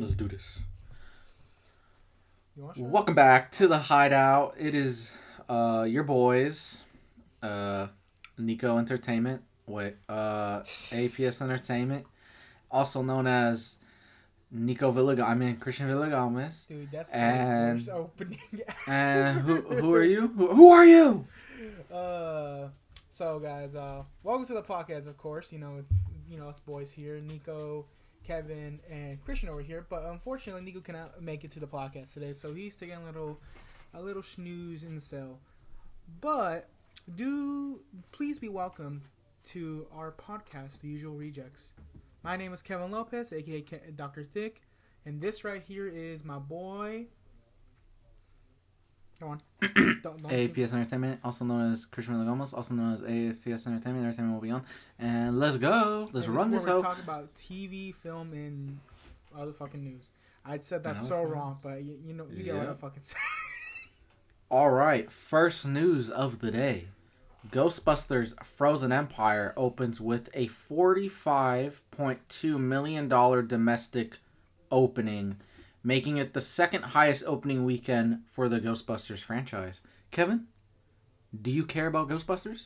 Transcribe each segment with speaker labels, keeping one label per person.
Speaker 1: Let's do this. Welcome back to the Hideout. It is your boys, Nico Entertainment, APS Entertainment, also known as Nico Christian Villagomez.
Speaker 2: Dude, that's
Speaker 1: and,
Speaker 2: the worst opening.
Speaker 1: And who are you? Who are you?
Speaker 2: So guys, welcome to the podcast. Of course, it's us boys here, Nico, Kevin, and Christian over here. But unfortunately, Nico cannot make it to the podcast today, so he's taking a little snooze in the cell. But please be welcome to our podcast, The Usual Rejects. My name is Kevin Lopez, aka Dr. Thick, and this right here is my boy. Go on. don't
Speaker 1: APS Entertainment, also known as Christian Villagomez, also known as APS Entertainment. Entertainment will be on. And let's go. Let's run this hoe.
Speaker 2: We're talking about TV, film, and other fucking news. I said that so wrong, but you get what I fucking say.
Speaker 1: All right. First news of the day. Ghostbusters Frozen Empire opens with a $45.2 million domestic opening, making it the second highest opening weekend for the Ghostbusters franchise. Kevin, do you care about Ghostbusters?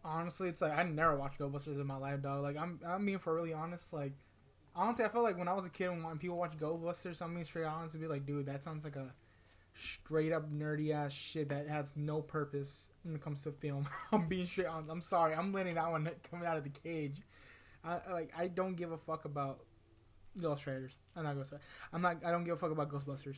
Speaker 2: Honestly, it's like I never watched Ghostbusters in my life, dog. Like I'm being for really honest. Like honestly, I felt like when I was a kid and when people watch Ghostbusters, I'm being straight honest and be like, dude, that sounds like a straight up nerdy ass shit that has no purpose when it comes to film. I'm being straight honest. I'm sorry. I'm letting that one coming out of the cage. I don't give a fuck about Ghost Riders. I don't give a fuck about Ghostbusters.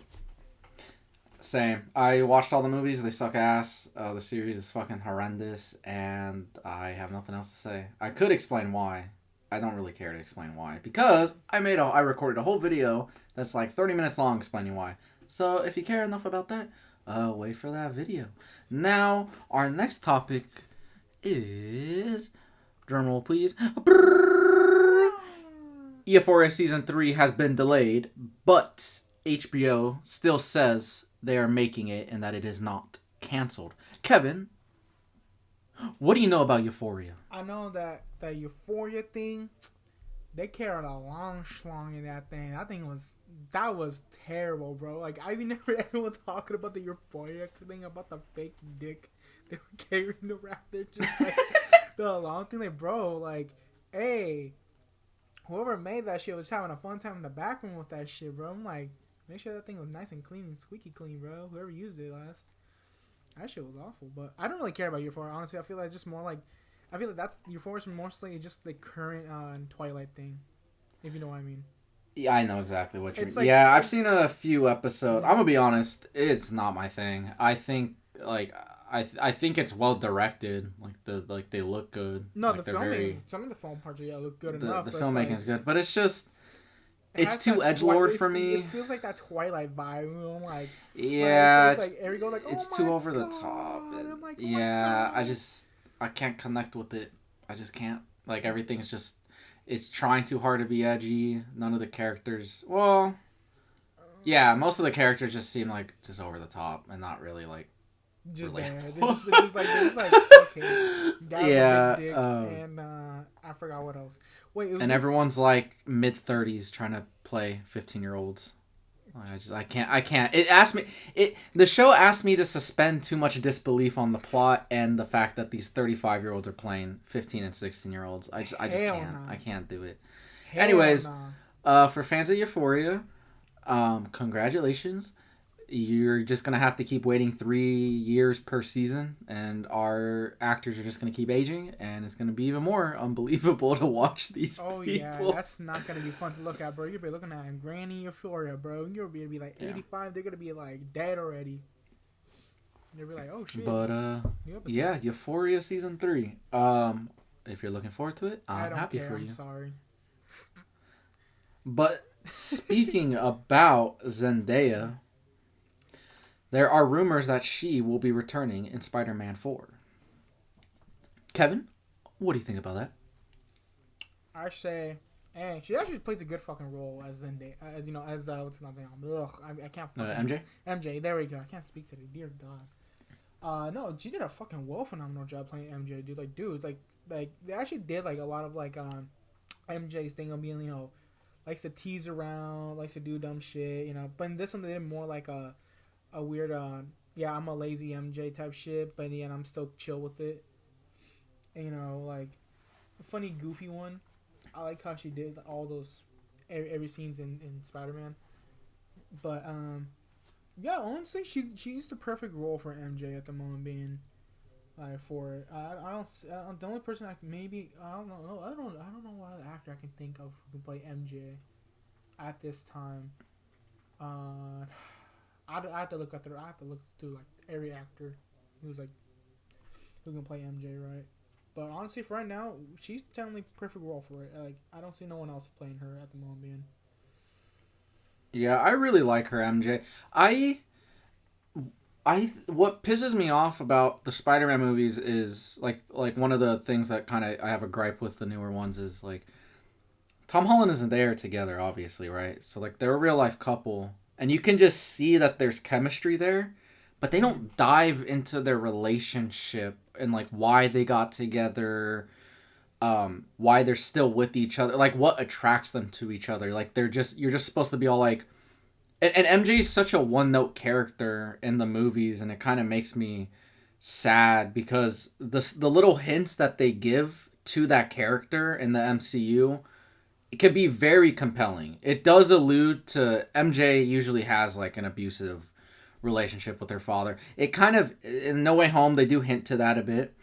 Speaker 1: Same. I watched all the movies. They suck ass. The series is fucking horrendous, and I have nothing else to say. I could explain why. I don't really care to explain why because I recorded a whole video that's like 30 minutes long explaining why. So if you care enough about that, wait for that video. Now our next topic is, drumroll please. Euphoria Season 3 has been delayed, but HBO still says they are making it and that it is not canceled. Kevin, what do you know about Euphoria?
Speaker 2: I know that Euphoria thing, they carried a long schlong in that thing. That was terrible, bro. Like, I never everyone talking about the Euphoria thing, about the fake dick they were carrying around. They're just like, the long thing, like, bro, like, hey, whoever made that shit was having a fun time in the back room with that shit, bro. I'm like, make sure that thing was nice and clean and squeaky clean, bro. Whoever used it last. That shit was awful. But I don't really care about Euphoria, honestly. I feel like that's Euphoria's mostly just the current Twilight thing. If you know what I mean.
Speaker 1: Yeah, I know exactly what you mean. Like, yeah, I've seen a few episodes. I'm gonna be honest, it's not my thing. I think I think it's well directed. They look good.
Speaker 2: No,
Speaker 1: like,
Speaker 2: the filming, some of the film parts look good enough.
Speaker 1: The filmmaking is good, but it's just it's too edgelord for me.
Speaker 2: It feels like that Twilight vibe. I'm like,
Speaker 1: yeah,
Speaker 2: it's like every go like, oh
Speaker 1: it's
Speaker 2: my
Speaker 1: too over
Speaker 2: God.
Speaker 1: the top. And,
Speaker 2: I'm like, oh
Speaker 1: yeah, I can't connect with it. I just can't. Like everything's just. It's trying too hard to be edgy. None of the characters... Well... Yeah, most of the characters just seem like just over the top and not really like...
Speaker 2: Just
Speaker 1: relatable.
Speaker 2: They're just like okay.
Speaker 1: Yeah.
Speaker 2: Big dick, and I forgot what else. Wait,
Speaker 1: and everyone's like mid-30s trying to play 15-year-olds. I can't. The show asked me to suspend too much disbelief on the plot and the fact that these 35-year-olds are playing 15 and 16-year-olds. I just can't.
Speaker 2: Nah.
Speaker 1: I can't do it.
Speaker 2: Hell
Speaker 1: Anyways,
Speaker 2: nah.
Speaker 1: For fans of Euphoria, congratulations. You're just going to have to keep waiting 3 years per season, and our actors are just going to keep aging, and it's going to be even more unbelievable to watch these people.
Speaker 2: Yeah, that's not going to be fun to look at, bro. You'll be looking at Granny Euphoria, bro. You'll be like 85. They're going to be like dead already. They'll be like, oh shit.
Speaker 1: But, yeah, Euphoria Season 3. If you're looking forward to it, I'm happy for you.
Speaker 2: I'm sorry.
Speaker 1: But speaking about Zendaya... There are rumors that she will be returning in Spider-Man 4. Kevin, what do you think about that?
Speaker 2: I say, she actually plays a good fucking role as Zendaya, as what's not saying. I can't.
Speaker 1: MJ.
Speaker 2: MJ, there we go. I can't speak today. Dear God. No, she did a fucking phenomenal job playing MJ, dude. Like they actually did like a lot of like MJ's thing of being likes to tease around, likes to do dumb shit, you know. But in this one, they did more like a weird, yeah, I'm a lazy MJ type shit, but in the end, I'm still chill with it. And, you know, like a funny, goofy one. I like how she did all those every scenes in Spider-Man. But yeah, honestly, she's the perfect role for MJ at the moment being. For it, I don't. The only person maybe I don't know. I don't know what actor I can think of who can play MJ at this time. I have to look at I have to look through like every actor who's like who can play MJ, right? But honestly, for right now, she's definitely perfect role for it. Like I don't see no one else playing her at the moment being.
Speaker 1: Yeah, I really like her MJ. What pisses me off about the Spider-Man movies is like one of the things that kind of I have a gripe with the newer ones is like Tom Holland and Zendaya are together, obviously, right? So like they're a real life couple, and you can just see that there's chemistry there, but they don't dive into their relationship and like why they got together, why they're still with each other, like what attracts them to each other. Like you're just supposed to be all like. And MJ is such a one-note character in the movies, and it kind of makes me sad because the little hints that they give to that character in the MCU, it could be very compelling. It does allude to MJ usually has like an abusive relationship with her father. It kind of in No Way Home they do hint to that a bit.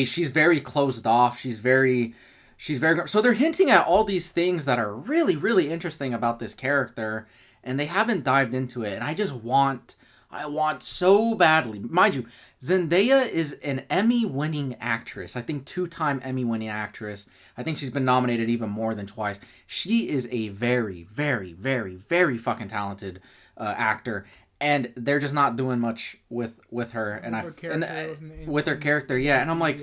Speaker 1: She's very closed off. She's very so they're hinting at all these things that are really really interesting about this character. And they haven't dived into it. And I want so badly. Mind you, Zendaya is an Emmy-winning actress. I think 2-time Emmy-winning actress. I think she's been nominated even more than twice. She is a very, very, very, very fucking talented actor. And they're just not doing much with her. With her character, yeah. And I'm like,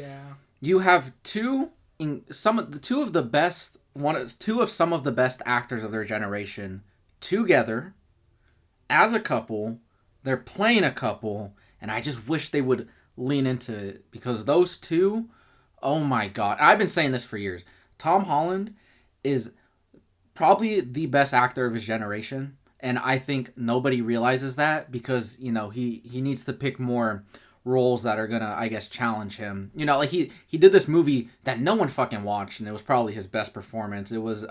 Speaker 1: you have two of some of the best actors of their generation together as a couple. They're playing a couple, and I just wish they would lean into it because those two, oh my god, I've been saying this for years. Tom Holland is probably the best actor of his generation, and I think nobody realizes that because you know he needs to pick more roles that are gonna, I guess, challenge him. You know, like he did this movie that no one fucking watched, and it was probably his best performance. It was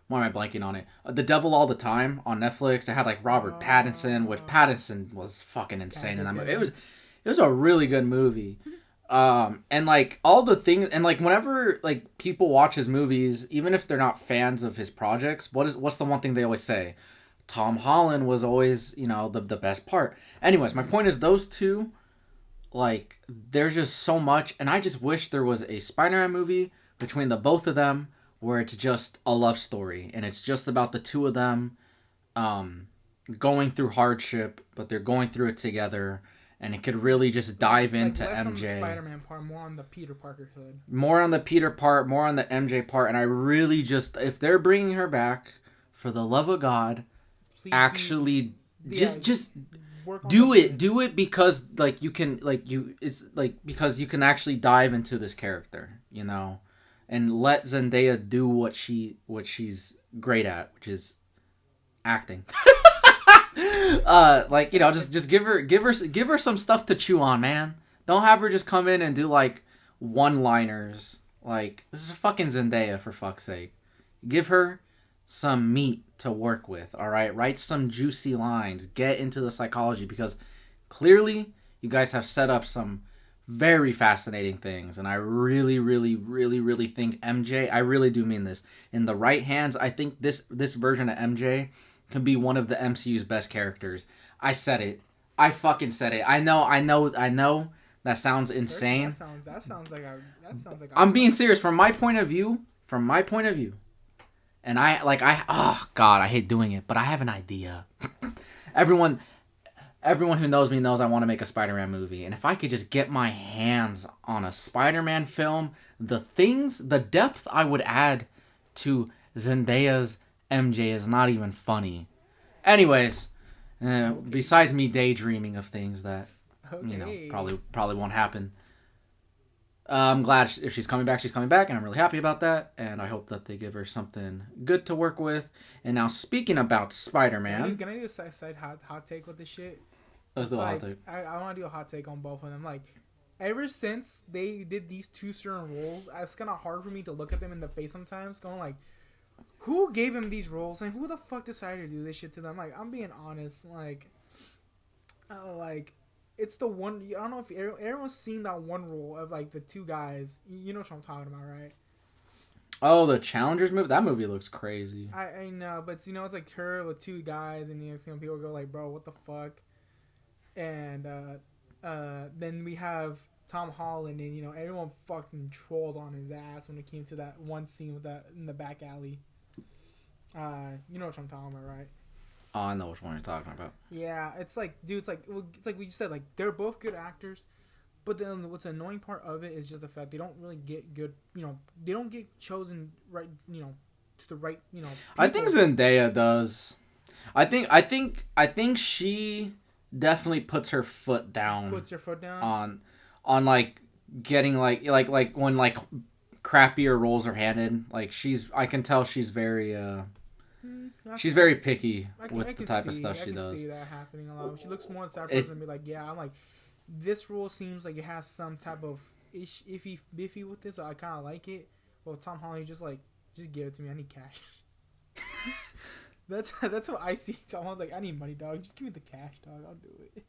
Speaker 1: why am I blanking on it? The Devil All the Time on Netflix. It had like Robert Pattinson, which Pattinson was fucking insane in that movie. It was a really good movie. And like all the things, and like whenever like people watch his movies, even if they're not fans of his projects, what's the one thing they always say? Tom Holland was always, you know, the best part. Anyways, my point is those two, like, there's just so much, and I just wish there was a Spider-Man movie between the both of them where it's just a love story, and it's just about the two of them going through hardship, but they're going through it together, and it could really just dive into
Speaker 2: less
Speaker 1: MJ.
Speaker 2: On the Spider-Man part, more on the Peter Parker side.
Speaker 1: More on the Peter part, more on the MJ part, and I really just, if they're bringing her back, for the love of God, please actually just do it because like you can because you can actually dive into this character, you know. And let Zendaya do what she's great at, which is acting. Like, you know, just give her some stuff to chew on, man. Don't have her just come in and do like one-liners. Like, this is fucking Zendaya, for fuck's sake. Give her some meat to work with, all right? Write some juicy lines. Get into the psychology because clearly you guys have set up some very fascinating things, and I really, really, really, really think MJ, I really do mean this, in the right hands, I think this version of MJ can be one of the MCU's best characters. I said it. I fucking said it. I know. That sounds insane.
Speaker 2: That sounds like
Speaker 1: I'm being serious. From my point of view, and oh god, I hate doing it, but I have an idea. Everyone who knows me knows I want to make a Spider-Man movie. And if I could just get my hands on a Spider-Man film, the depth I would add to Zendaya's MJ is not even funny. Anyways, besides me daydreaming of things that, you know, probably won't happen. I'm glad if she's coming back, she's coming back, and I'm really happy about that. And I hope that they give her something good to work with. And now, speaking about Spider-Man,
Speaker 2: Can I do a side hot take with this shit?
Speaker 1: let's do a hot take.
Speaker 2: I want to do a hot take on both of them. Like, ever since they did these two certain roles, it's kind of hard for me to look at them in the face sometimes, going like, who gave him these roles and who the fuck decided to do this shit to them? Like, I'm being honest. Like, it's the one. I don't know if everyone's seen that one role of like the two guys. You know what I'm talking about, right?
Speaker 1: Oh, the Challengers movie. That movie looks crazy.
Speaker 2: I know, but you know, it's like her with two guys, and you know, people go like, "Bro, what the fuck?" And then we have Tom Holland, and you know, everyone fucking trolled on his ass when it came to that one scene with that in the back alley. You know what I'm talking about, right?
Speaker 1: Oh, I know which one you're talking about.
Speaker 2: Yeah, it's like, dude, it's like we just said, like, they're both good actors, but then what's the annoying part of it is just the fact they don't really get good, you know, they don't get chosen right, you know, to the right, you know. People.
Speaker 1: I think Zendaya does. I think she definitely puts her foot down.
Speaker 2: Puts her foot down
Speaker 1: on like getting like when like crappier roles are handed. Like I can tell she's very she's very picky with the type of stuff she does.
Speaker 2: I can see that happening a lot. She looks more at that person and be like, yeah, I'm like, this role seems like it has some type of iffy with this, so I kind of like it. Well, Tom Holland, just give it to me. I need cash. That's what I see. Tom Holland's like, I need money, dog. Just give me the cash, dog. I'll do it.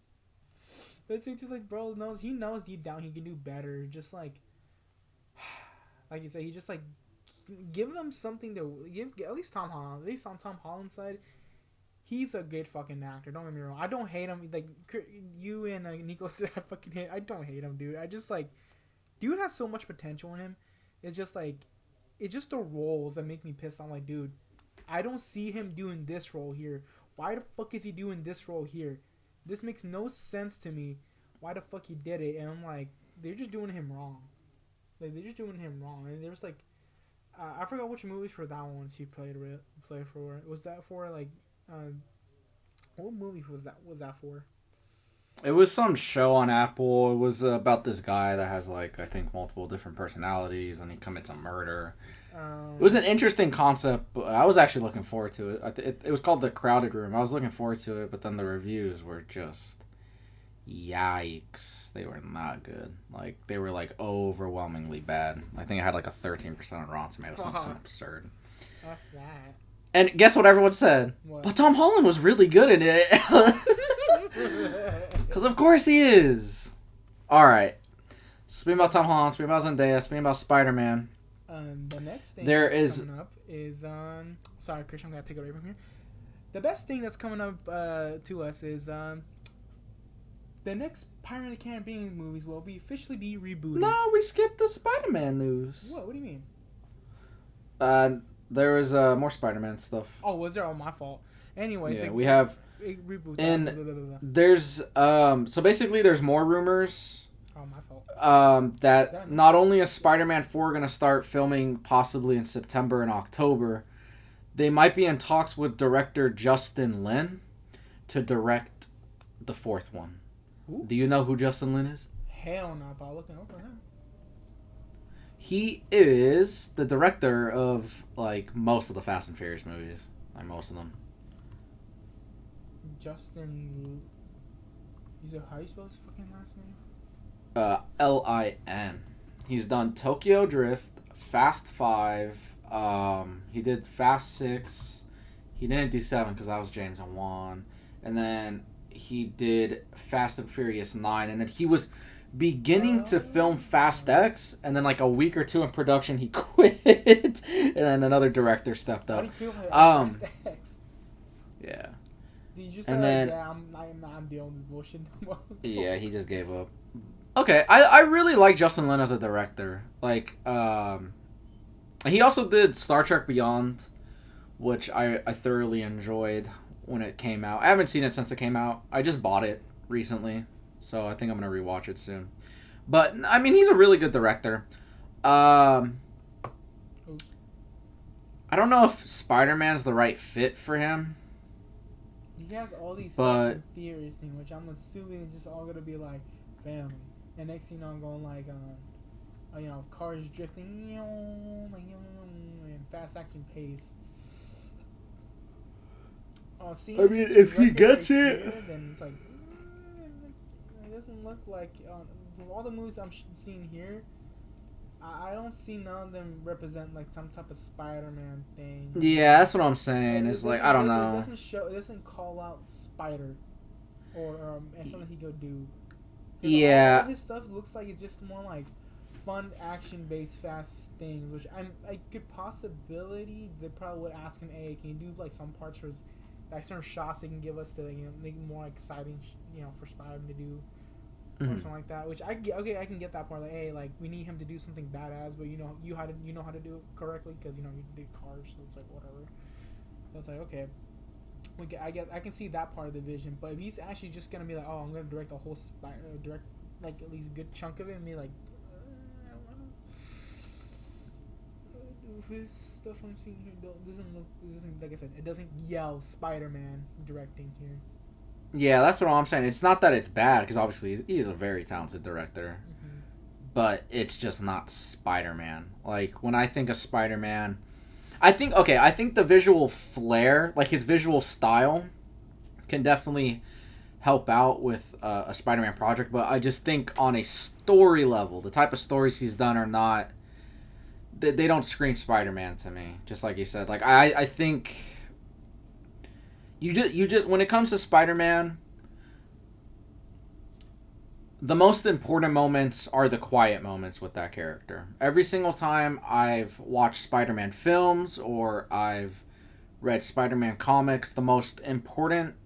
Speaker 2: But it's just like, bro, he knows deep down he can do better. Just like you said, he just like give them something to give. At least Tom Holland. At least on Tom Holland's side, he's a good fucking actor. Don't get me wrong. I don't hate him. Like you and Nico said, I fucking hate. I don't hate him, dude. I just like, dude has so much potential in him. It's just like, it's just the roles that make me pissed. I'm like, dude, I don't see him doing this role here. Why the fuck is he doing this role here? This makes no sense to me. Why the fuck he did it? And I'm like, they're just doing him wrong. Like, they're just doing him wrong. And there's like, I forgot which movies for that one she played for. Was that for like, what movie was that for?
Speaker 1: It was some show on Apple. It was about this guy that has like, I think, multiple different personalities, and he commits a murder. It was an interesting concept, but I was actually looking forward to it. It was called The Crowded Room. I was looking forward to it, but then the reviews were just, yikes. They were not good. Like, they were like overwhelmingly bad. I think it had like a 13% on Rotten Tomatoes. Something absurd.
Speaker 2: Fuck that.
Speaker 1: And guess what everyone said?
Speaker 2: What?
Speaker 1: But Tom Holland was really good in it. Because of course he is. Alright. Speaking about Tom Holland, speaking about Zendaya, speaking about Spider-Man.
Speaker 2: The next thing coming up is sorry, Christian, I'm gonna take it away from here. The best thing that's coming up to us is the next Pirates of the Caribbean movies will officially be rebooted.
Speaker 1: No, we skipped the Spider-Man news.
Speaker 2: What do you mean?
Speaker 1: There was more Spider-Man stuff.
Speaker 2: Oh, was there? Oh, my fault. Anyways,
Speaker 1: yeah, we have
Speaker 2: reboot.
Speaker 1: And there's so basically there's more rumors.
Speaker 2: Oh, my fault.
Speaker 1: That not only is Spider-Man 4 going to start filming possibly in September and October, they might be in talks with director Justin Lin to direct the fourth one.
Speaker 2: Who?
Speaker 1: Do you know who Justin Lin is?
Speaker 2: Hell no, but I'm looking up right now.
Speaker 1: He is the director of like most of the Fast and Furious movies. Like most of them.
Speaker 2: Justin. How you spell his fucking last name?
Speaker 1: Lin. He's done Tokyo Drift, Fast 5. He did Fast 6. He didn't do 7 because that was James and Wan. And then he did Fast and Furious 9. And then he was beginning to film Fast X. And then like a week or two in production, he quit. And then another director stepped up.
Speaker 2: Fast X?
Speaker 1: Yeah.
Speaker 2: Did you just
Speaker 1: and
Speaker 2: say,
Speaker 1: then,
Speaker 2: like, yeah, I'm dealing with this bullshit no more?
Speaker 1: Yeah, he just gave up. Okay, I really like Justin Lin as a director. Like, he also did Star Trek Beyond, which I thoroughly enjoyed when it came out. I haven't seen it since it came out. I just bought it recently, so I think I'm going to rewatch it soon. But, I mean, he's a really good director. I don't know if Spider-Man's the right fit for him.
Speaker 2: He has all these Fast and Furious things, which I'm assuming is just all going to be like family. And next thing you know, I'm going like, cars drifting, and fast action pace. Seeing
Speaker 1: I mean,
Speaker 2: his
Speaker 1: if he
Speaker 2: record
Speaker 1: gets
Speaker 2: right
Speaker 1: it,
Speaker 2: here, then it's like it doesn't look like with all the movies I'm seeing here. I don't see none of them represent like some type of Spider-Man thing.
Speaker 1: yeah, that's what I'm saying.
Speaker 2: It
Speaker 1: It's like I don't
Speaker 2: It
Speaker 1: know.
Speaker 2: doesn't show. It doesn't call out Spider, or and something he could do. All
Speaker 1: Yeah,
Speaker 2: his stuff looks like it's just more like fun action based fast things, which I could possibility they probably would ask him, hey, can you do like some parts for like certain shots they can give us to make it more exciting, for Spider-Man to do. Or something like that, which I get. Okay, I can get that part. Like, hey, like we need him to do something badass, but you know how to do it correctly because you did cars, so it's like whatever. So it's like okay, I can see that part of the vision, but if he's actually just gonna be like, oh, I'm gonna direct the whole direct like at least a good chunk of it, and be like, I don't know. His stuff I'm seeing here doesn't like I said, it doesn't yell Spider-Man directing here.
Speaker 1: yeah, that's what I'm saying. It's not that it's bad because obviously he's a very talented director, but it's just not Spider-Man. Like when I think of Spider-Man, I think the visual flair, like his visual style, can definitely help out with a Spider-Man project. But I just think on a story level, the type of stories he's done are not. They don't scream Spider-Man to me. Just like you said, like I think. You just when it comes to Spider-Man, the most important moments are the quiet moments with that character. Every single time I've watched Spider-Man films or I've read Spider-Man comics, the most important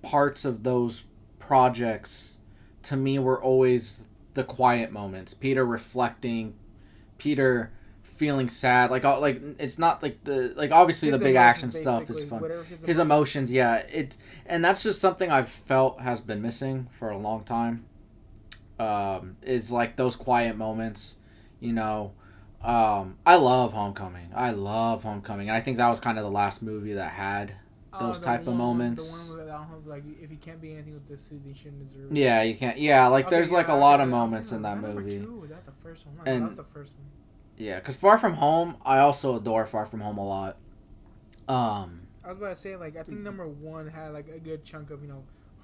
Speaker 1: parts of those projects to me were always the quiet moments. Peter reflecting, Peter feeling sad, like it's not like obviously
Speaker 2: His
Speaker 1: the big
Speaker 2: emotions,
Speaker 1: action stuff is
Speaker 2: basically,
Speaker 1: fun.
Speaker 2: whatever
Speaker 1: His emotions, yeah, and that's just something I've felt has been missing for a long time. Is like those quiet moments, you know. I love Homecoming. And I think that was kind of the last movie that had those type of moments.
Speaker 2: The one that I don't have, like, if he can't be anything with this suit, he shouldn't deserve it.
Speaker 1: Yeah, you can't. Yeah, like
Speaker 2: Okay,
Speaker 1: there's
Speaker 2: yeah,
Speaker 1: like a lot of moments in that
Speaker 2: was
Speaker 1: movie.
Speaker 2: Number 2? Was that the first one?
Speaker 1: And
Speaker 2: That's the first one.
Speaker 1: yeah, because Far From Home, I also adore Far From Home a lot.
Speaker 2: I was about to say, like, I think number 1 had like a good chunk of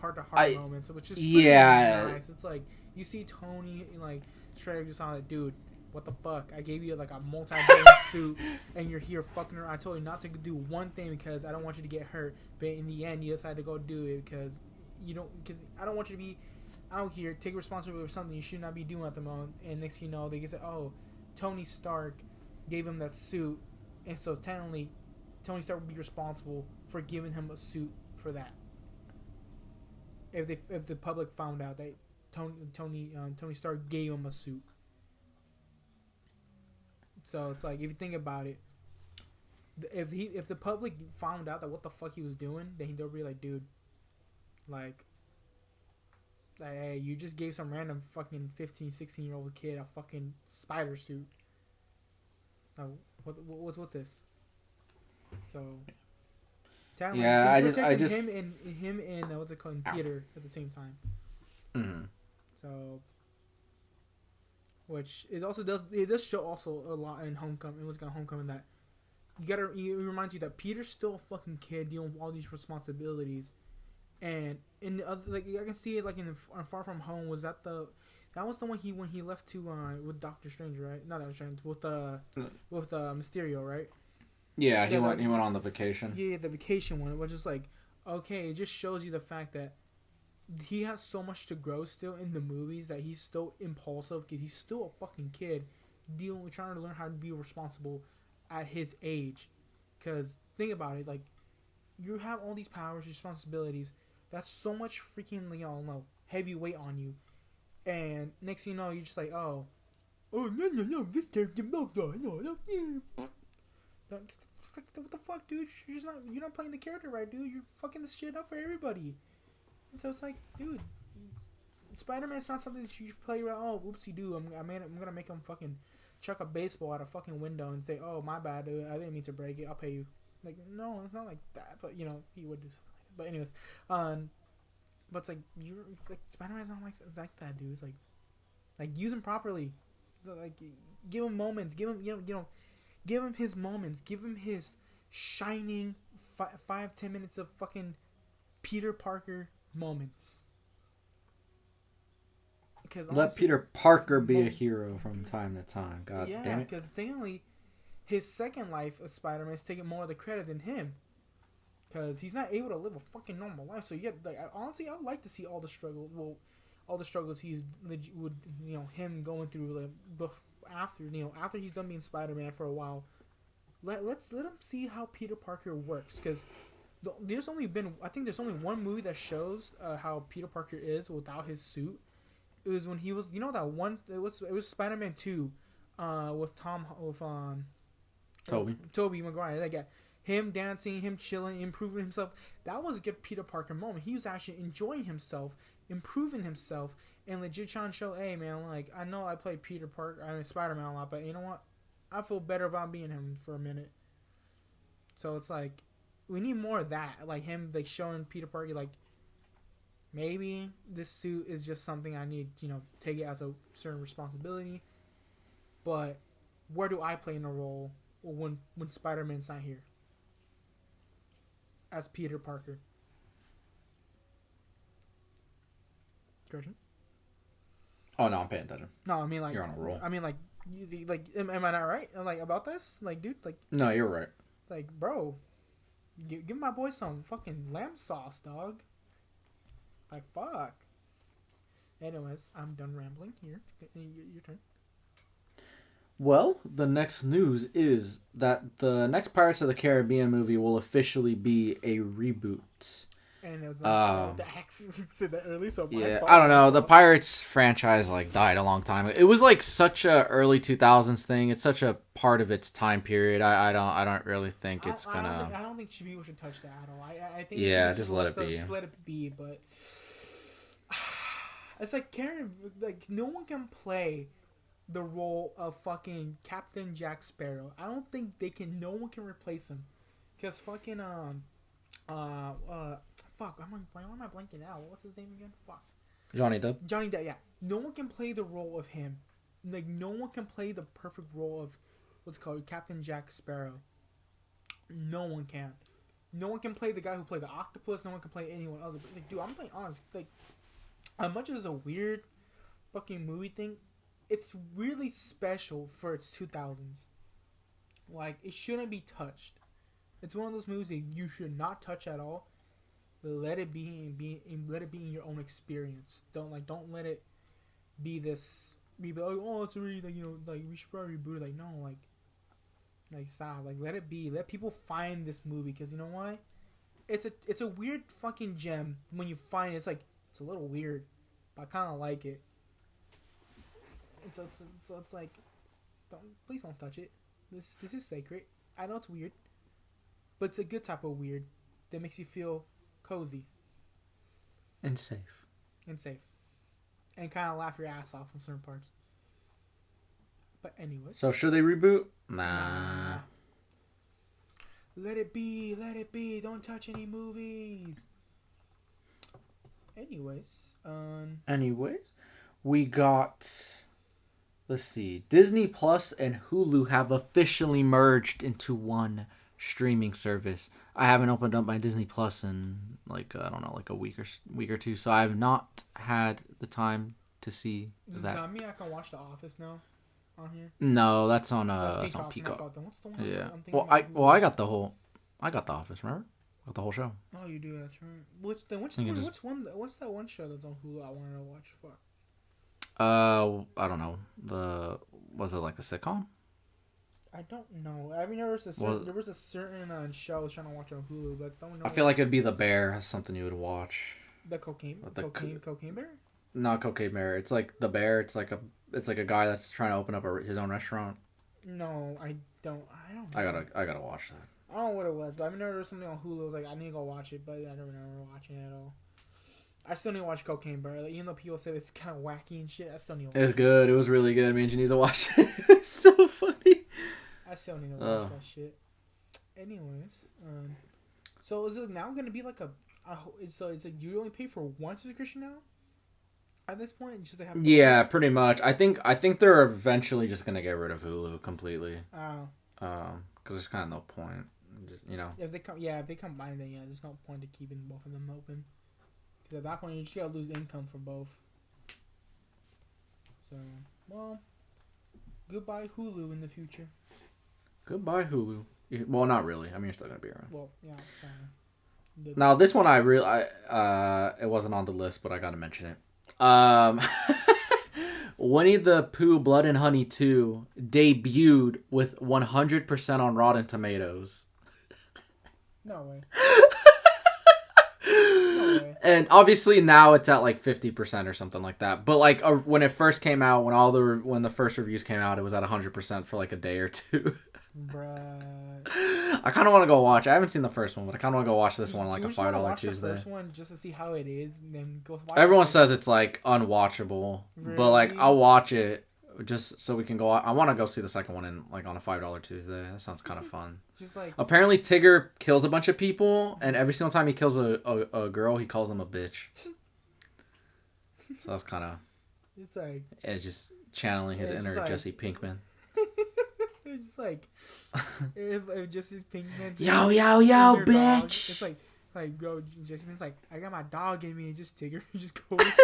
Speaker 2: heart to heart moments, which is nice. It's like you see Tony like straight up just on like, dude, what the fuck? I gave you like a multi-billion suit, and you're here fucking around. I told you not to do one thing because I don't want you to get hurt, but in the end, you decided to go do it because I don't want you to be out here take responsibility for something you should not be doing at the moment. And next thing you know, they can say, oh, Tony Stark gave him that suit, and so technically, Tony Stark would be responsible for giving him a suit for that. If the public found out that Tony Stark gave him a suit. So it's like, if you think about it, if the public found out that what the fuck he was doing, then they'll be like, dude, like, hey, you just gave some random fucking 15, 16-year-old kid a fucking spider suit. What's with this? So,
Speaker 1: yeah, I just
Speaker 2: him and what's it called, Peter at the same time.
Speaker 1: Mm-hmm.
Speaker 2: So, which it does show also a lot in Homecoming. It was got Homecoming that it reminds you that Peter's still a fucking kid dealing with all these responsibilities, and in the other, like, I can see it like in Far From Home. Was that was the one when he left to with Doctor Strange, right? Not Doctor Strange, with Mysterio, right?
Speaker 1: Yeah, he went on the vacation.
Speaker 2: Yeah, the vacation one, which is like, okay, it just shows you the fact that he has so much to grow still in the movies, that he's still impulsive because he's still a fucking kid trying to learn how to be responsible at his age. Because think about it, like, you have all these powers, responsibilities. That's so much freaking heavy weight on you, and next thing you know, you're just like, no, this character what the fuck, dude? You're not playing the character right, dude. You're fucking this shit up for everybody. And so it's like, dude, Spider-Man's not something that you play around. Oh, oopsie doo, I'm gonna make him fucking chuck a baseball at a fucking window and say, oh, my bad, dude, I didn't mean to break it, I'll pay you. Like, no, it's not like that. But he would do something like that. But anyways, but it's like, Spider-Man's not like that, dude. It's like use him properly. like give him moments. Give him give him his moments. Give him his shining 5-10 minutes of fucking Peter Parker moments. Because
Speaker 1: let Peter Parker be a hero from time to time. God damn it.
Speaker 2: Yeah, because technically, his second life of Spider-Man is taking more of the credit than him. Because he's not able to live a fucking normal life. So, yeah, like, honestly, I'd like to see all the struggle. Well, all the struggles him going through, like, after he's done being Spider-Man for a while. Let him see how Peter Parker works. Because there's only one movie that shows how Peter Parker is without his suit. It was when he was, that one. It was Spider-Man 2, with Tobey Maguire. Like, him dancing, him chilling, improving himself. That was a good Peter Parker moment. He was actually enjoying himself, improving himself, and legit trying to show, hey man, like, I know I play Spider-Man a lot, but you know what? I feel better about being him for a minute. So it's like, we need more of that. Like him, like showing Peter Parker, like, maybe this suit is just something I need, take it as a certain responsibility. But where do I play in a role when Spider-Man's not here? As Peter Parker. Christian?
Speaker 1: Oh, no, I'm paying attention.
Speaker 2: No, I mean, like...
Speaker 1: You're on a roll.
Speaker 2: I mean, like, am I not right? Like, about this? Like, dude, like...
Speaker 1: No, you're right.
Speaker 2: Like, bro, give my boy some fucking lamb sauce, dog. Like, fuck. Anyways, I'm done rambling. Here, your turn.
Speaker 1: Well, the next news is that the next Pirates of the Caribbean movie will officially be a reboot.
Speaker 2: And it was the axe said that early, so
Speaker 1: yeah, I don't know. The Pirates franchise like died a long time ago. It was like such a early 2000s thing. It's such a part of its time period. I don't really think it's gonna.
Speaker 2: I don't think people should touch that at all. I think
Speaker 1: just let it be.
Speaker 2: Just let it be. But it's like Karen. Like no one can play the role of fucking Captain Jack Sparrow. I don't think they can. No one can replace him. Because fucking fuck. Why am I blanking out? What's his name again? Fuck.
Speaker 1: Johnny Depp.
Speaker 2: Johnny Depp. Yeah. No one can play the role of him. Like no one can play the perfect role of what's called Captain Jack Sparrow. No one can. No one can play the guy who played the octopus. No one can play anyone else. Like, dude, I'm being honest. Like, as much as it's a weird fucking movie thing, it's really special for its 2000s. Like, it shouldn't be touched. It's one of those movies that you should not touch at all. Let it be in your own experience. Don't let it be this. Be like, oh, it's already like we should probably reboot it. Like no, like stop. Like let it be. Let people find this movie because you know why? It's a weird fucking gem when you find it. It's a little weird, but I kind of like it. And so it's like, please don't touch it. This is sacred. I know it's weird, but it's a good type of weird that makes you feel cozy
Speaker 1: and safe,
Speaker 2: and kind of laugh your ass off from certain parts. But anyways,
Speaker 1: so should they reboot? Nah.
Speaker 2: Let it be. Don't touch any movies. Anyways,
Speaker 1: we got. Let's see. Disney Plus and Hulu have officially merged into one streaming service. I haven't opened up my Disney Plus in a week or two, so I have not had the time to see that.
Speaker 2: Does that mean I can watch The Office now on here?
Speaker 1: No, that's on Peacock.
Speaker 2: What's the one?
Speaker 1: Yeah. I got the Office. Remember? Got the whole show.
Speaker 2: Oh, you do. That's right. What's that one show that's on Hulu I wanted to watch? Fuck.
Speaker 1: I don't know. Was it like a sitcom?
Speaker 2: I don't know. I mean, there was a certain show I was trying to watch on Hulu, but I don't know.
Speaker 1: I feel like it'd be The Bear. That's something you would watch.
Speaker 2: The cocaine bear?
Speaker 1: Not Cocaine Bear. It's like The Bear. It's like a guy that's trying to open up his own restaurant.
Speaker 2: No, I don't.
Speaker 1: I gotta watch that.
Speaker 2: I don't know what it was, but I mean, there was something on Hulu. I was like, I need to go watch it, but I never remember watching it at all. I still need to watch Cocaine Bear. Like, even though people say it's kind of wacky and shit, I still need to watch it.
Speaker 1: It's good. It was really good. Me and Janice will watch it. It's so funny.
Speaker 2: I still need to watch that shit. Anyways, so is it now going to be like so it's like you only pay for one subscription now? At this point, just they have.
Speaker 1: Yeah, pretty much. I think they're eventually just gonna get rid of Hulu completely.
Speaker 2: Oh.
Speaker 1: Because there's kind of no point. You know.
Speaker 2: If they combine, then there's no point to keeping both of them open. Because at that point, you just gotta lose income for both. So, well, goodbye Hulu in the future.
Speaker 1: Goodbye Hulu. Well, not really. I mean, you're still gonna be around.
Speaker 2: Well, yeah.
Speaker 1: Now this one it wasn't on the list, but I gotta mention it. Winnie the Pooh Blood and Honey 2 debuted with 100% on Rotten Tomatoes.
Speaker 2: No way.
Speaker 1: And obviously now it's at like 50% or something like that. But like when it first came out, when the first reviews came out, it was at 100% for like a day or two.
Speaker 2: Bruh.
Speaker 1: I kind of want to go watch. I haven't seen the first one, but I kind of want to go watch this one like a $5 Tuesday.
Speaker 2: The first one just to see how it is, and then go watch.
Speaker 1: Everyone says it's like unwatchable,
Speaker 2: really?
Speaker 1: But like I'll watch it just so we can go. I want to go see the second one in like on a $5 Tuesday. That sounds kind of fun.
Speaker 2: Just like
Speaker 1: apparently Tigger kills a bunch of people, and every single time he kills a girl, he calls them a bitch. So that's kind of.
Speaker 2: It's like.
Speaker 1: It's just channeling his inner like, Jesse Pinkman.
Speaker 2: It's just like if Jesse Pinkman's
Speaker 1: yo, bitch.
Speaker 2: Dog, it's like bro, Jesse Pinkman's like, I got my dog in me, and just Tigger just goes like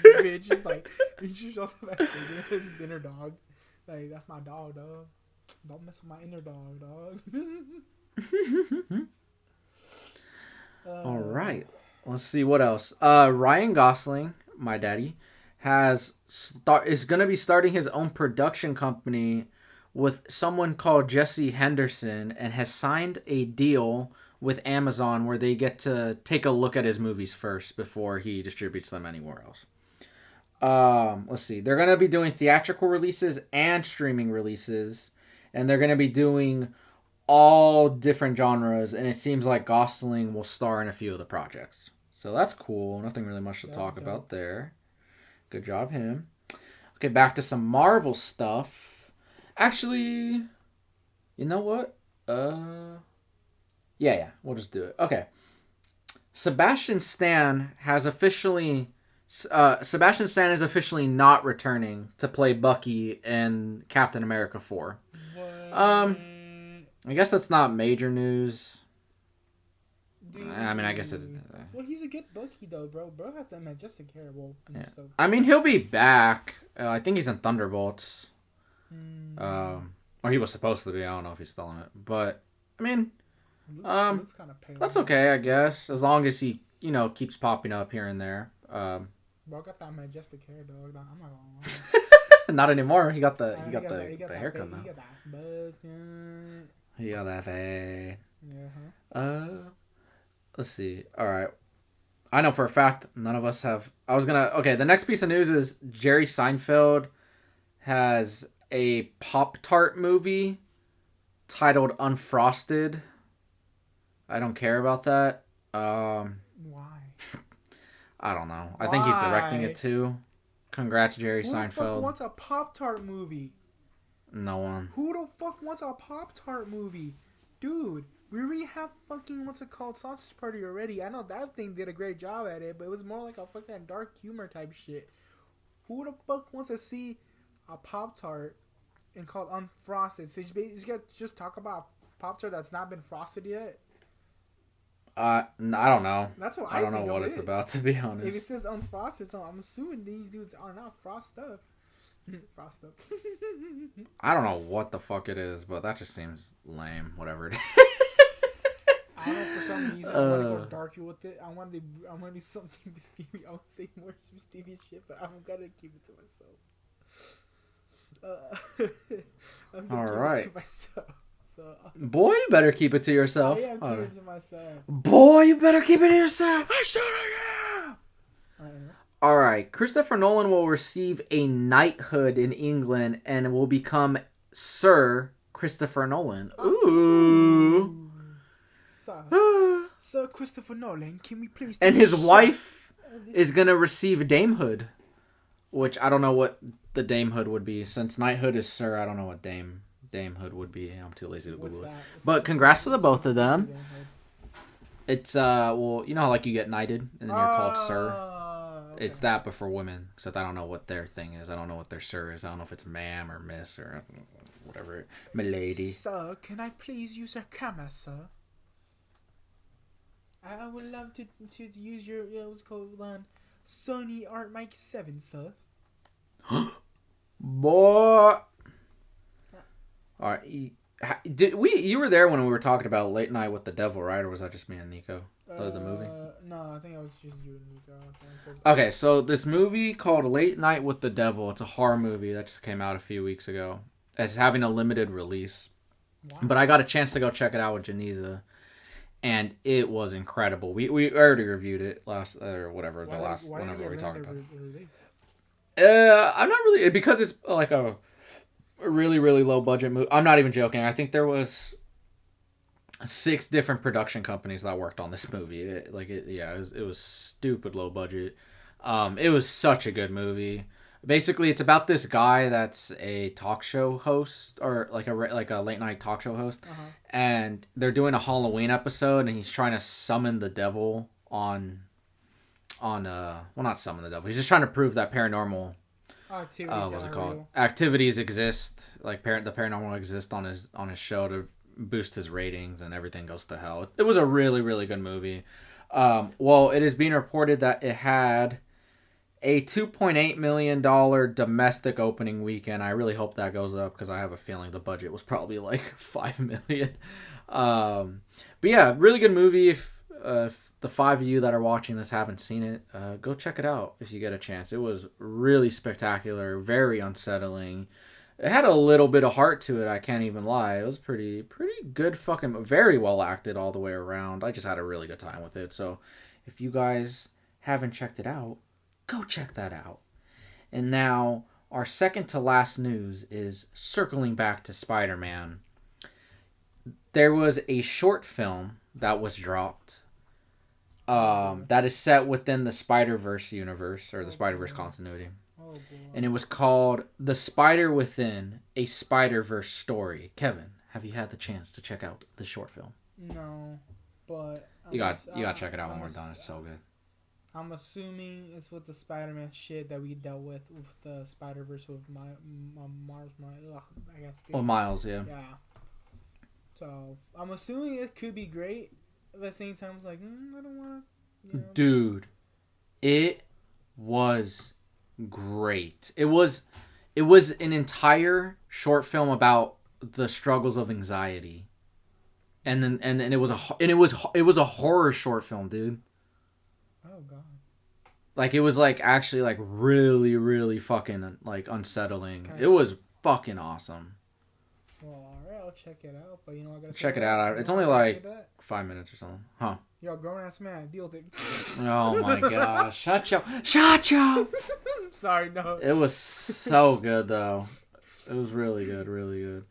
Speaker 2: bitch. It's like he just shows up as Tigger as his inner dog. Like that's my dog. Don't mess with my inner dog.
Speaker 1: All right, let's see what else. Ryan Gosling, my daddy, is gonna be starting his own production company with someone called Jesse Henderson, and has signed a deal with Amazon where they get to take a look at his movies first before he distributes them anywhere else. Let's see. They're going to be doing theatrical releases and streaming releases, and they're going to be doing all different genres, and it seems like Gosling will star in a few of the projects. So that's cool. Nothing really much to talk about there. Good job, him. Okay, back to some Marvel stuff. Actually, you know what? Yeah, we'll just do it. Okay. Sebastian Stan is officially not returning to play Bucky in Captain America 4. I guess that's not major news.
Speaker 2: Dude.
Speaker 1: I mean, I guess it.
Speaker 2: Well, he's a good Bucky though, bro. Bro has that majestic hair, and stuff.
Speaker 1: I mean, he'll be back. I think he's in Thunderbolts. Or he was supposed to be. I don't know if he's still in it, but I mean,
Speaker 2: looks kind of pale.
Speaker 1: That's okay, I guess, as long as he, keeps popping up here and there.
Speaker 2: Bro got that majestic hair, dog. I'm not gonna lie.
Speaker 1: Not anymore. He got the haircut now.
Speaker 2: He got that buzz gun.
Speaker 1: He got that fade.
Speaker 2: Yeah.
Speaker 1: Let's see. All right. I know for a fact none of us have. Okay, the next piece of news is Jerry Seinfeld has a Poptart movie titled Unfrosted. I don't care about that.
Speaker 2: Why?
Speaker 1: I don't know. I think he's directing it too. Congrats, Jerry Seinfeld. Who the fuck
Speaker 2: wants a Poptart movie?
Speaker 1: No one.
Speaker 2: Who the fuck wants a Poptart movie? Dude, we already have fucking, what's it called, Sausage Party already. I know that thing did a great job at it, but it was more like a fucking dark humor type shit. Who the fuck wants to see a Poptart and called Unfrosted? So you just talk about Poptart that's not been frosted yet?
Speaker 1: I don't know.
Speaker 2: That's what
Speaker 1: I don't know what it's about, to be honest.
Speaker 2: If it says unfrosted, so I'm assuming these dudes are not frosted up. Frost up.
Speaker 1: I don't know what the fuck it is, but that just seems lame. Whatever it is.
Speaker 2: I don't know, for some reason I want to go darker with it. I want to do something Stevie. I would say more some Stevie shit, but I'm gonna keep it to myself. I'm gonna keep it to myself. So,
Speaker 1: boy, you better keep it to yourself.
Speaker 2: I am keeping it to myself.
Speaker 1: Boy, you better keep it to yourself.
Speaker 2: I should have.
Speaker 1: All right, Christopher Nolan will receive a knighthood in England and will become Sir Christopher Nolan. Ooh.
Speaker 2: Sir Christopher Nolan, can we please...
Speaker 1: And his wife is going to receive damehood, which I don't know what the damehood would be. Since knighthood is Sir, I don't know what damehood would be. I'm too lazy to Google it. But congrats to the both of them. It's, well, you know how like you get knighted and then you're called Sir? It's that, but for women. Except I don't know what their thing is. I don't know what their sir is. I don't know if it's ma'am or miss or whatever. Milady.
Speaker 2: Sir, can I please use a camera, sir? I would love to use your what's called Sony Art Mic 7, sir.
Speaker 1: Boy. Alright. You were there when we were talking about Late Night with the Devil, right? Or was that just me and Nico? The movie?
Speaker 2: No, I think it was just you and Nico.
Speaker 1: Okay, so this movie called Late Night with the Devil, it's a horror movie that just came out a few weeks ago. It's having a limited release. Wow. But I got a chance to go check it out with Janiza, and it was incredible. We already reviewed it last, or whatever, whenever we talked about it. I'm not really, because it's like a really, really low budget movie. I'm not even joking. I think there was 6 different production companies that worked on this movie. It was stupid low budget. It was such a good movie. Basically, it's about this guy that's a talk show host, or like a late night talk show host, and they're doing a Halloween episode, and he's trying to summon the devil on not summon the devil. He's just trying to prove that paranormal activities exist, like the paranormal exists on his show to boost his ratings, and everything goes to hell. It was a really, really good movie. Well, it is being reported that it had a $2.8 million domestic opening weekend. I really hope that goes up, because I have a feeling the budget was probably like $5 million. But yeah, really good movie. If the 5 of you that are watching this haven't seen it, go check it out if you get a chance. It was really spectacular, very unsettling. It had a little bit of heart to it, I can't even lie. It was pretty good, very well acted all the way around. I just had a really good time with it. So if you guys haven't checked it out, go check that out. And now, our second to last news is circling back to Spider-Man. There was a short film that was dropped that is set within the Spider-Verse universe, or the Spider-Verse continuity. And it was called The Spider Within, a Spider-Verse Story. Kevin, have you had the chance to check out the short film?
Speaker 2: No, but
Speaker 1: you got to check it out when we're done. It's so good.
Speaker 2: I'm assuming it's with the Spider-Man shit that we dealt with the Spider-Verse with
Speaker 1: Miles, yeah.
Speaker 2: Yeah. So, I'm assuming it could be great. At the same time, it's like, I don't want to,
Speaker 1: Dude, it was great. It was an entire short film about the struggles of anxiety. And it was a horror short film, dude.
Speaker 2: Oh god.
Speaker 1: Like, it was like actually like really, really fucking like unsettling. It was fucking awesome.
Speaker 2: Well, alright, I'll check it out. But I gotta
Speaker 1: check it out. It's only like 5 minutes or something. Huh.
Speaker 2: You're a grown ass man. Deal with it.
Speaker 1: Oh my gosh. Shut up.
Speaker 2: Sorry, no.
Speaker 1: It was so good though. It was really good, really good.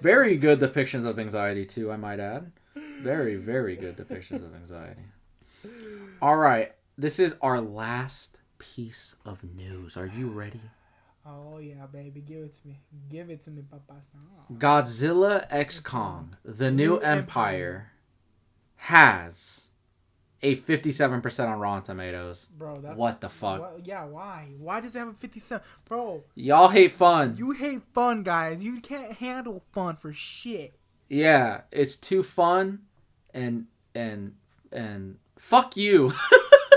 Speaker 1: Very good depictions of anxiety too, I might add. Very, very good depictions of anxiety. All right, this is our last piece of news. Are you ready?
Speaker 2: Oh yeah, baby, give it to me, Papa. Oh.
Speaker 1: Godzilla x Kong: The New Empire has a 57% on Rotten Tomatoes.
Speaker 2: Bro, that's
Speaker 1: what the fuck?
Speaker 2: Why? Why does it have a 57? Bro,
Speaker 1: y'all hate fun.
Speaker 2: You hate fun, guys. You can't handle fun for shit.
Speaker 1: Yeah, it's too fun, and fuck you.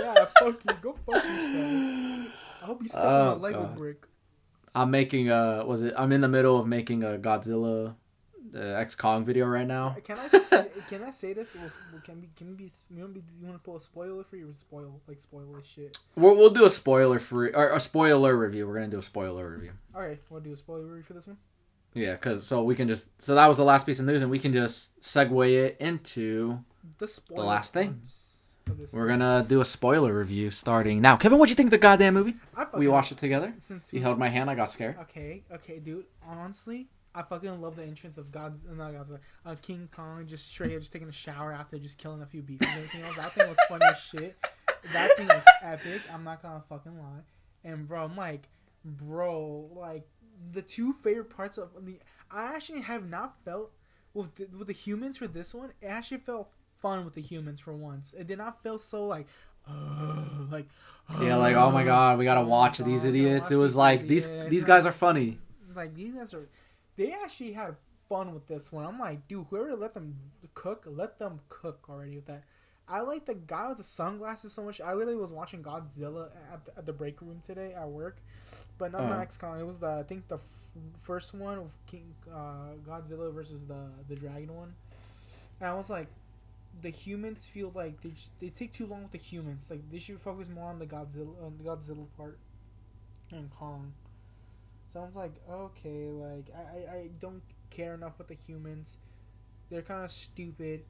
Speaker 2: Yeah, fuck you. Go fuck yourself. I hope you step on a Lego brick.
Speaker 1: I'm making I'm in the middle of making a Godzilla X Kong video right now.
Speaker 2: Can I say this? You want to pull a spoiler for you, or spoil this shit?
Speaker 1: We'll do a spoiler a spoiler review. We're gonna do a spoiler review.
Speaker 2: Alright, we'll do a spoiler review for this one.
Speaker 1: Yeah, so that was the last piece of news, and we can just segue it into the last thing. We're gonna do a spoiler review starting now. Kevin, what'd you think of the goddamn movie? We watched it together. You held my hand. I got scared.
Speaker 2: Okay, dude. Honestly, I fucking love the entrance of King Kong just taking a shower after just killing a few beasts and everything else. That thing was funny as shit. That thing was epic. I'm not gonna fucking lie. And bro, I'm like, the two favorite parts of I actually have not felt with the humans for this one. It actually felt fun with the humans for once. It did not feel so like, like,
Speaker 1: Yeah, like, oh my god, we gotta watch these idiots. It was like these guys are funny.
Speaker 2: Like these guys are, they actually had fun with this one. I'm like, dude, whoever let them cook already with that. I like the guy with the sunglasses so much. I literally was watching Godzilla at the break room today at work, but not my ex-con. It was I think the first one of Godzilla versus the dragon one. And I was like, the humans feel like they take too long with the humans. Like they should focus more on the Godzilla part and Kong. So I was like, okay, like I don't care enough with the humans. They're kind of stupid.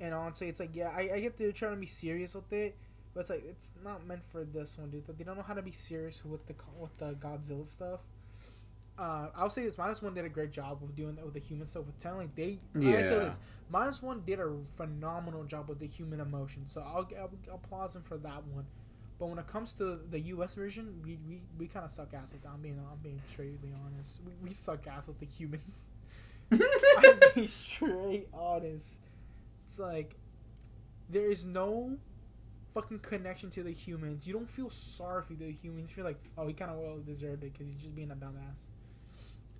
Speaker 2: And honestly, it's like, yeah, I get they're trying to be serious with it, but it's like it's not meant for this one, dude. They don't know how to be serious with the Godzilla stuff. I'll say this: -1 did a great job of doing that with the human stuff. With telling they, I say this: -1 did a phenomenal job with the human emotion. So I'll applause them for that one. But when it comes to the U.S. version, we kind of suck ass with that. I'm being straightly honest. We suck ass with the humans. I'm being straight honest. It's like there is no fucking connection to the humans. You don't feel sorry for the humans. You feel like, oh, he kind of well deserved it because he's just being a dumbass.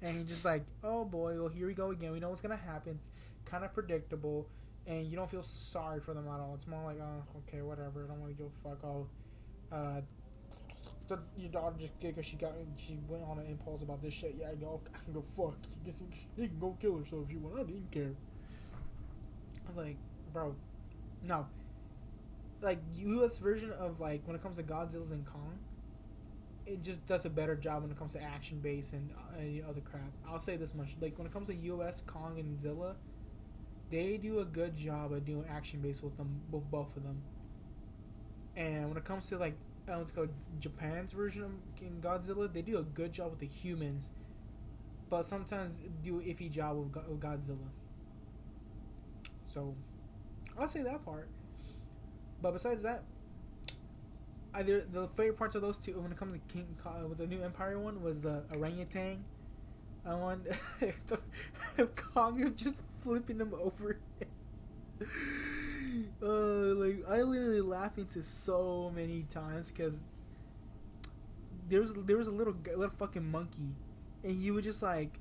Speaker 2: And you're just like, oh boy, well here we go again. We know what's gonna happen. It's kind of predictable, and you don't feel sorry for them at all. It's more like, oh, okay, whatever. I don't want to give a fuck. Your daughter just because she went on an impulse about this shit. Yeah, I can go fuck. You can go kill herself if you want. I didn't care. I was like, bro, no. Like, U.S. version of, like, when it comes to Godzilla's and Kong, it just does a better job when it comes to action base and any other crap. I'll say this much. Like, when it comes to U.S., Kong, and Zilla, they do a good job of doing action base with both of them. And when it comes to, like, let's go Japan's version of Godzilla, they do a good job with the humans, but sometimes do an iffy job with Godzilla. So, I'll say that part. But besides that, the favorite parts of those two, when it comes to King Kong, with the new Empire one, was the orangutan one. Kong was just flipping them over. Like I literally laughing to so many times because there was a little fucking monkey, and he was just like.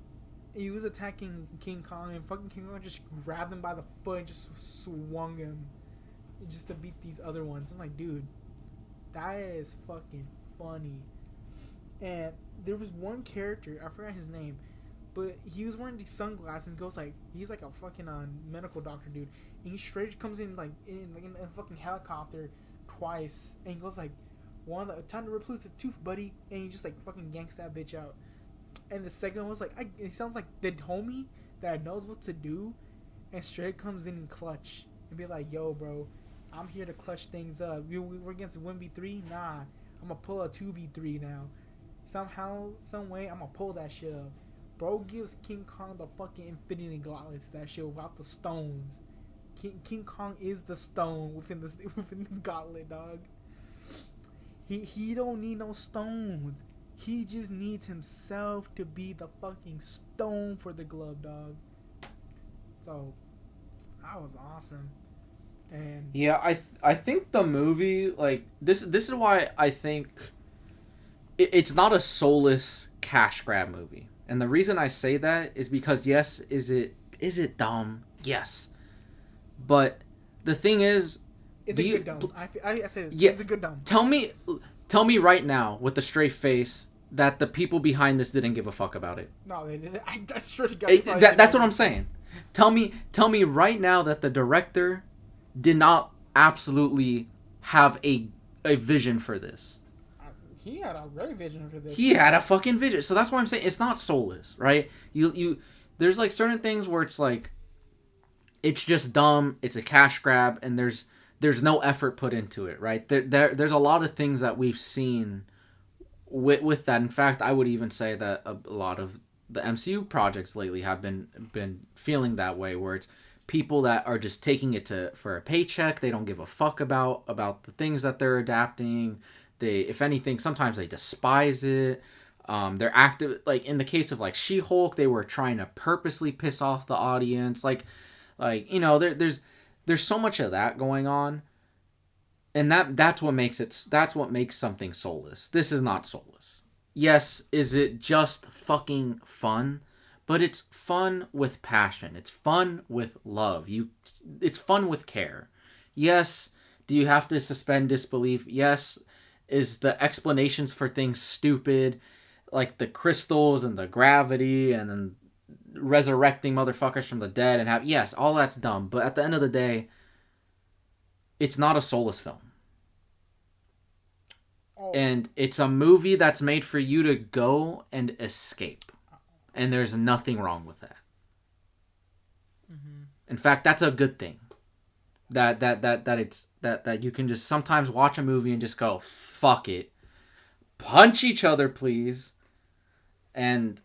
Speaker 2: He was attacking King Kong, and fucking King Kong just grabbed him by the foot and just swung him just to beat these other ones. I'm like, dude, that is fucking funny. And there was one character, I forgot his name, but he was wearing these sunglasses and goes like, he's like a fucking medical doctor dude, and he straight comes in in a fucking helicopter twice, and he goes like, time to replace the tooth, buddy, and he just like fucking yanks that bitch out. And the second one was like, it sounds like the homie that knows what to do, and straight comes in clutch and be like, yo, bro, I'm here to clutch things up. We're against 1v3? Nah, I'm gonna pull a 2v3 now. Somehow, some way, I'm gonna pull that shit up. Bro gives King Kong the fucking infinity gauntlets to that shit without the stones. King Kong is the stone within the gauntlet, dog. He don't need no stones. He just needs himself to be the fucking stone for the glove, dog. So, that was awesome. And
Speaker 1: yeah, I think the movie, like, this is why I think it's not a soulless cash grab movie. And the reason I say that is because, yes, is it dumb? Yes. But the thing is,
Speaker 2: it's a good dumb. I say this.
Speaker 1: Yeah,
Speaker 2: it's a good dumb.
Speaker 1: Tell me right now with a straight face that the people behind this didn't give a fuck about it.
Speaker 2: No, they didn't. I swear to God.
Speaker 1: That's what I'm saying. Tell me right now that the director did not absolutely have a vision for this.
Speaker 2: He had a great vision for this.
Speaker 1: He had a fucking vision. So that's why I'm saying it's not soulless, right? You there's like certain things where it's like it's just dumb, it's a cash grab, and there's no effort put into it, right? There's a lot of things that we've seen with that. In fact, I would even say that a lot of the MCU projects lately have been feeling that way, where it's people that are just taking it for a paycheck. They don't give a fuck about the things that they're adapting. They, if anything, sometimes they despise it. They're active, like in the case of like She-Hulk, they were trying to purposely piss off the audience. Like you know, there's so much of that going on. And that's what makes it. That's what makes something soulless. This is not soulless. Yes, is it just fucking fun? But it's fun with passion. It's fun with love. It's fun with care. Yes, do you have to suspend disbelief? Yes, is the explanations for things stupid, like the crystals and the gravity and then resurrecting motherfuckers from the dead and have yes, all that's dumb. But at the end of the day, it's not a soulless film.
Speaker 2: Oh.
Speaker 1: And it's a movie that's made for you to go and escape. And there's nothing wrong with that.
Speaker 2: Mm-hmm.
Speaker 1: In fact, that's a good thing. That you can just sometimes watch a movie and just go, fuck it. Punch each other, please. And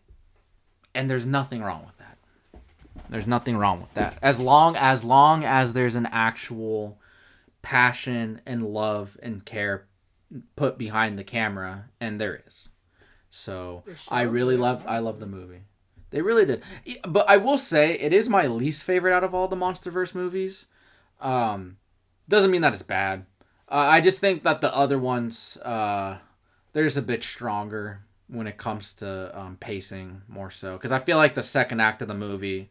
Speaker 1: there's nothing wrong with that. There's nothing wrong with that. As long as there's an actual passion and love and care put behind the camera, and there is. So I love the movie. They really did. But I will say it is my least favorite out of all the MonsterVerse movies. Doesn't mean that it's bad. I just think that the other ones they're just a bit stronger when it comes to pacing more so, because I feel like the second act of the movie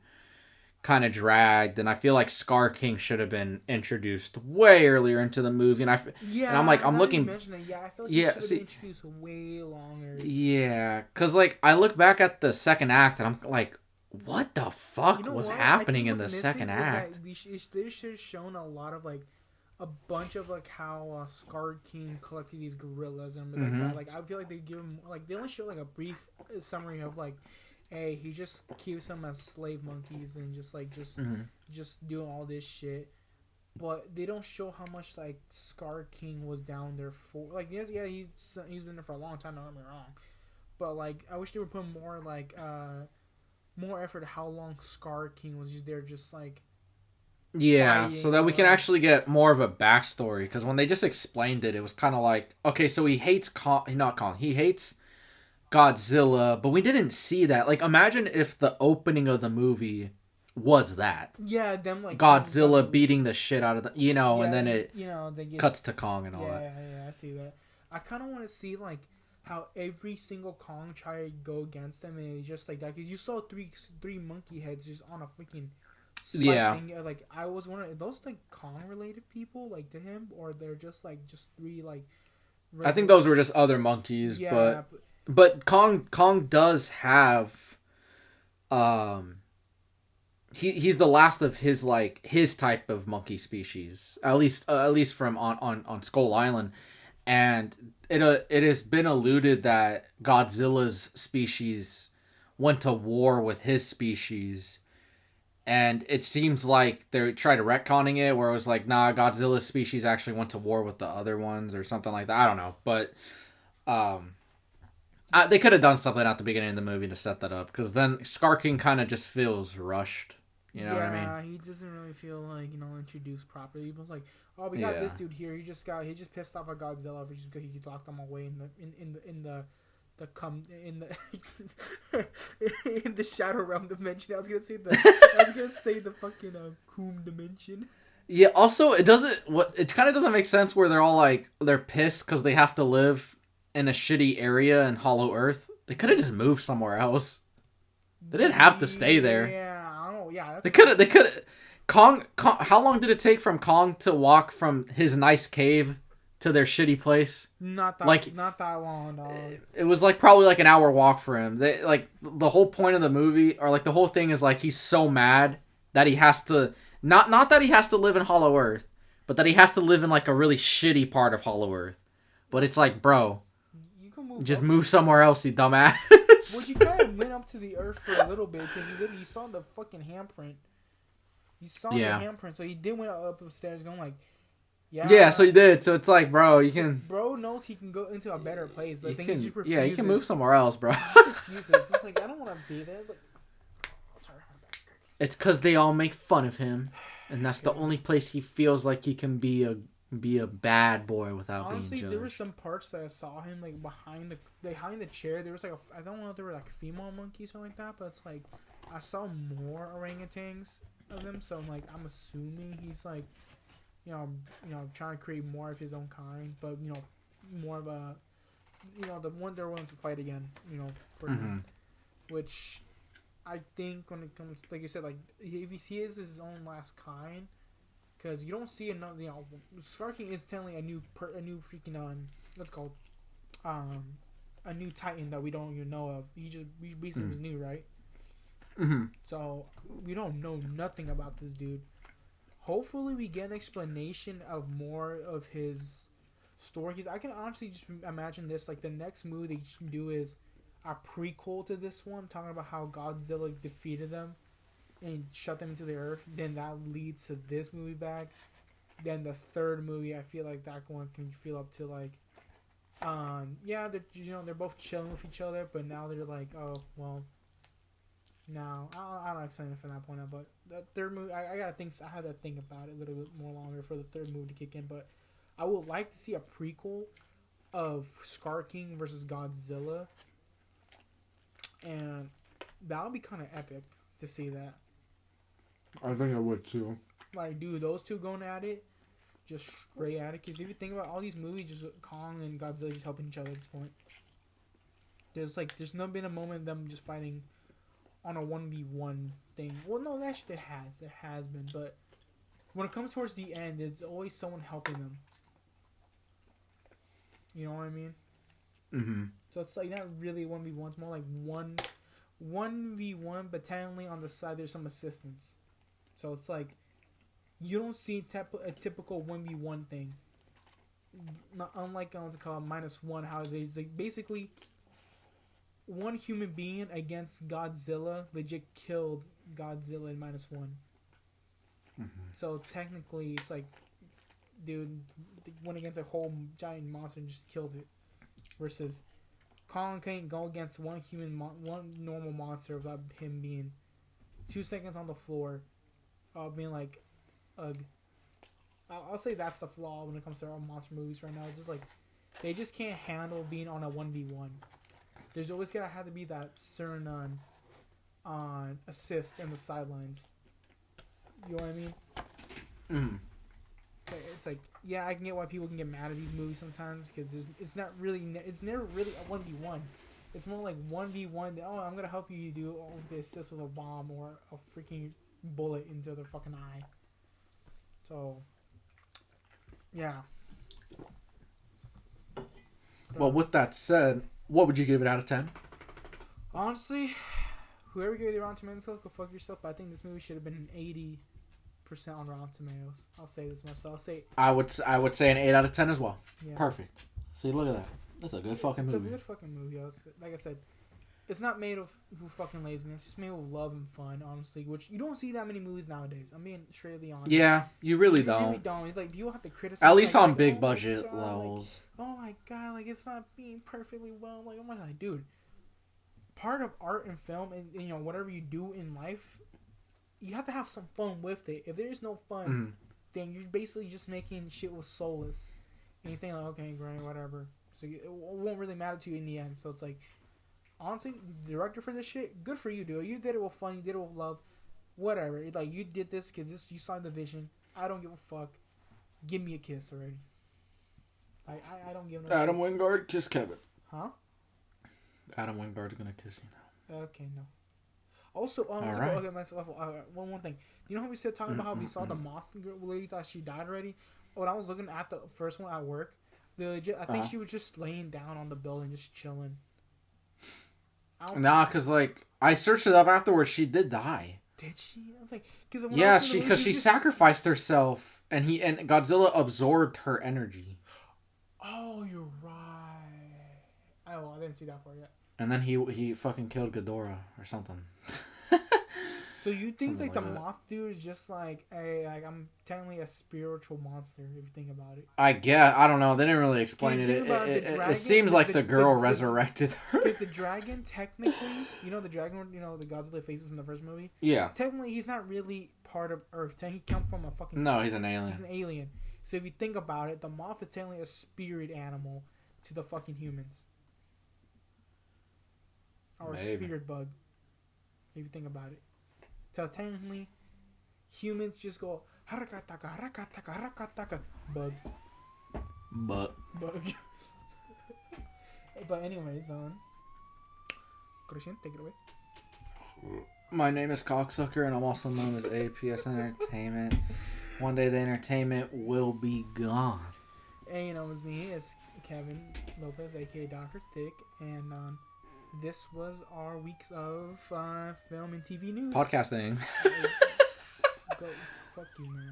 Speaker 1: kind of dragged, and I feel like Scar King should have been introduced way earlier into the movie, and I'm looking.
Speaker 2: I feel like he should have been introduced way longer.
Speaker 1: Yeah, because like I look back at the second act, and I'm like, what the fuck was happening in the second act?
Speaker 2: They should have shown a lot of like a bunch of like how Scar King collected these gorillas and like that. Like I feel like they give him like they only show like a brief summary of like, hey, he just keeps them as slave monkeys and just doing all this shit. But they don't show how much like Scar King was down there for. Like he's been there for a long time. Don't get me wrong, but like I wish they would put more like more effort to how long Scar King was just there, just like.
Speaker 1: Yeah, so that we can actually get more of a backstory, because when they just explained it, it was kind of like, okay, so he hates he hates Godzilla, but we didn't see that. Like, imagine if the opening of the movie was that.
Speaker 2: Yeah, them like
Speaker 1: Godzilla beating the shit out of and then it
Speaker 2: they
Speaker 1: cuts to Kong and all that.
Speaker 2: Yeah, I see that. I kind of want to see like how every single Kong tried to go against them, and it's just like that, because you saw three monkey heads just on a freaking. Thing. Like I was wondering, are those like Kong related people like to him, or they're just three like.
Speaker 1: I think those were just other monkeys, but Kong does have, he's the last of his type of monkey species, at least from on Skull Island, and it has been alluded that Godzilla's species went to war with his species. And it seems like they tried to retconning it, where it was like, nah, Godzilla's species actually went to war with the other ones or something like that. I don't know. But they could have done something at the beginning of the movie to set that up, because then Scar King kind of just feels rushed. You know what I mean?
Speaker 2: Yeah, he doesn't really feel like, introduced properly. He was like, oh, we got this dude here. He just pissed off at Godzilla because he locked him away in the Shadow Realm dimension. I was gonna say the fucking Coom dimension.
Speaker 1: Yeah. Also, it kind of doesn't make sense where they're all like they're pissed because they have to live in a shitty area in Hollow Earth. They could have just moved somewhere else. They didn't have to stay there.
Speaker 2: Yeah, I don't know. Yeah,
Speaker 1: they could. Kong. How long did it take from Kong to walk from his nice cave to their shitty place?
Speaker 2: Not that long, dog.
Speaker 1: It was probably an hour walk for him. The whole point of the movie, or the whole thing, is he's so mad that he has to not that he has to live in Hollow Earth, but that he has to live in a really shitty part of Hollow Earth. But it's bro, you can move somewhere else, you dumbass.
Speaker 2: Well, you kind of went up to the Earth for a little bit, because you saw the fucking handprint. You saw the handprint, so he did went up upstairs going Yeah,
Speaker 1: so you did. So it's bro, you can.
Speaker 2: Bro knows he can go into a better place, but I think he just refuses.
Speaker 1: Yeah, you can move somewhere else, bro.
Speaker 2: It's I don't want to be there. But... Sorry,
Speaker 1: it's because they all make fun of him, and that's the only place he feels like he can be a bad boy without being judged.
Speaker 2: There were some parts that I saw him behind the chair. There was I don't know if there were female monkeys or something like that, but it's I saw more orangutans of them, so I'm assuming he's trying to create more of his own kind, but more of a, the one they're willing to fight again, for him, which I think when it comes, like you said, like if he is his own last kind, because you don't see another, Scar King is technically a new freaking what's it called, a new Titan that we don't even know of. He basically was new, right? So we don't know nothing about this dude. Hopefully we get an explanation of more of his story. Because I can honestly just imagine this, like the next movie they should do is a prequel to this one, talking about how Godzilla defeated them and shut them into the earth. Then that leads to this movie back. Then the third movie, I feel like that one can feel up to like, they're both chilling with each other, but now they're like, oh well. No, I don't explain it from that point on, but the third movie, I gotta think. I had to think about it a little bit more longer for the third movie to kick in. But I would like to see a prequel of Scar King versus Godzilla, and that would be kind of epic to see that.
Speaker 1: I think I would too.
Speaker 2: Like, dude, those two going at it, just straight at it. Because if you think about all these movies, just Kong and Godzilla just helping each other at this point. There's not been a moment of them just fighting on a 1v1 thing. Well, no, actually there has been, but when it comes towards the end, it's always someone helping them. You know what I mean? So it's like not really 1v1, it's more like 1v1, but technically on the side there's some assistance. So it's like you don't see a typical 1v1 thing. Not unlike what's it called, -1, how there's like basically one human being against Godzilla legit killed Godzilla in -1. So technically, it's like, dude, went against a whole giant monster and just killed it. Versus Kong can't go against one normal monster without him being 2 seconds on the floor, being like, ugh. I'll say that's the flaw when it comes to our monster movies right now. It's just like they just can't handle being on a 1v1. There's always gotta have to be that certain on assist in the sidelines. You know what I mean? It's like, yeah, I can get why people can get mad at these movies sometimes because it's never really a 1v1. It's more like 1v1. Oh, I'm gonna help you do the assist with a bomb or a freaking bullet into their fucking eye. So, yeah. So,
Speaker 1: well, with that said, what would you give it out of 10?
Speaker 2: Honestly, whoever gave the Rotten Tomatoes, go fuck yourself. But I think this movie should have been an 80% on Rotten Tomatoes. I'll say this much. So I'll say
Speaker 1: I would say an 8 out of 10 as well.
Speaker 2: Yeah.
Speaker 1: Perfect. See, look at that. That's a good fucking movie.
Speaker 2: It's a good fucking movie. Like I said, it's not made of fucking laziness. It's made with love and fun, honestly. Which you don't see that many movies nowadays. I'm being straightly honest.
Speaker 1: Yeah, you really
Speaker 2: You
Speaker 1: don't.
Speaker 2: really don't. Like, you have to criticize.
Speaker 1: At least on
Speaker 2: like,
Speaker 1: big
Speaker 2: oh
Speaker 1: budget
Speaker 2: God,
Speaker 1: levels.
Speaker 2: Like, oh my god, like it's not being perfectly well. Like, oh my god, dude. Part of art and film, and whatever you do in life, you have to have some fun with it. If there's no fun, then you're basically just making shit with soulless. And you think like, okay, great, whatever. So it won't really matter to you in the end. So it's like, honestly, the director for this shit, good for you, dude. You did it with fun. You did it with love. Whatever. Like, you did this because you saw the vision. I don't give a fuck. Give me a kiss already. I don't give no
Speaker 1: Adam
Speaker 2: shit.
Speaker 1: Wingard, kiss Kevin.
Speaker 2: Huh?
Speaker 1: Adam Wingard's gonna kiss you now.
Speaker 2: Okay, no. Also,
Speaker 1: right.
Speaker 2: Okay, myself. One thing. You know how we said talking about how we saw the moth lady thought she died already? When I was looking at the first one at work, I think she was just laying down on the building, just chilling.
Speaker 1: Nah, cause like I searched it up afterwards. She did die.
Speaker 2: Did she? I was like,
Speaker 1: because she sacrificed herself, and Godzilla absorbed her energy.
Speaker 2: Oh, you're right. Oh, I didn't see that part yet.
Speaker 1: And then he fucking killed Ghidorah or something.
Speaker 2: So you think
Speaker 1: Something
Speaker 2: like the
Speaker 1: like that.
Speaker 2: moth dude is just like, hey, like I'm technically a spiritual monster if you think about it.
Speaker 1: I guess, I don't know. They didn't really explain
Speaker 2: If you
Speaker 1: it.
Speaker 2: think about it, the
Speaker 1: It
Speaker 2: dragon-
Speaker 1: seems like the girl
Speaker 2: the-
Speaker 1: resurrected her.
Speaker 2: Because the dragon, technically, the dragon, the Godzilla faces in the first movie.
Speaker 1: Yeah.
Speaker 2: Technically, he's not really part of Earth. He come from a fucking.
Speaker 1: No, he's an alien.
Speaker 2: He's an alien. So if you think about it, the moth is technically a spirit animal to the fucking humans. Or
Speaker 1: Maybe.
Speaker 2: a spirit bug. If you think about it. So technically, humans just go, Harakataka, harakataka, harakataka. Bug.
Speaker 1: But
Speaker 2: Bug. But anyways, Christian, take it away.
Speaker 1: my name is Cocksucker, and I'm also known as APS Entertainment. One day the entertainment will be gone.
Speaker 2: And you know, it's me, it's Kevin Lopez, aka Dr. Thick, and this was our weeks of film and TV news.
Speaker 1: Podcasting.
Speaker 2: Go, fuck you, man.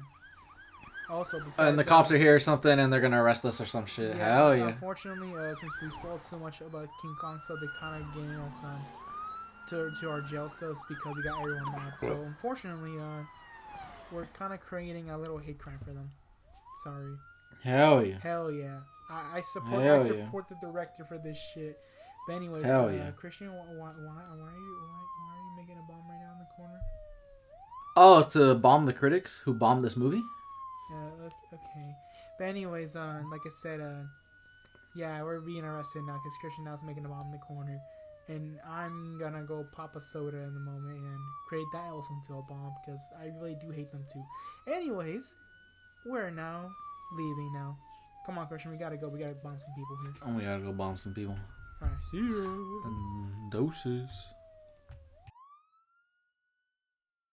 Speaker 2: Also, besides,
Speaker 1: And the cops are here or something, and they're gonna arrest us or some shit.
Speaker 2: yeah,
Speaker 1: Hell yeah.
Speaker 2: Unfortunately, since we spoiled so much about King Kong stuff, they kind of getting us to our jail cells because we got everyone mad. So unfortunately, we're kind of creating a little hate crime for them. Sorry.
Speaker 1: Hell yeah.
Speaker 2: Hell yeah. I support
Speaker 1: Hell
Speaker 2: I support the director for this shit. But anyways,
Speaker 1: Hell yeah.
Speaker 2: Christian, why are you making a bomb right now in the corner?
Speaker 1: Oh, to bomb the critics who bombed this movie?
Speaker 2: Okay. But anyways, like I said, yeah, we're being arrested now because Christian now's making a bomb in the corner. And I'm gonna go pop a soda in the moment and create that else into a bomb because I really do hate them too. Anyways, we're now leaving now. Come on, Christian, we gotta go. We gotta bomb some people here.
Speaker 1: Oh, we gotta go bomb some people.
Speaker 2: Alright, see you.
Speaker 1: Doses.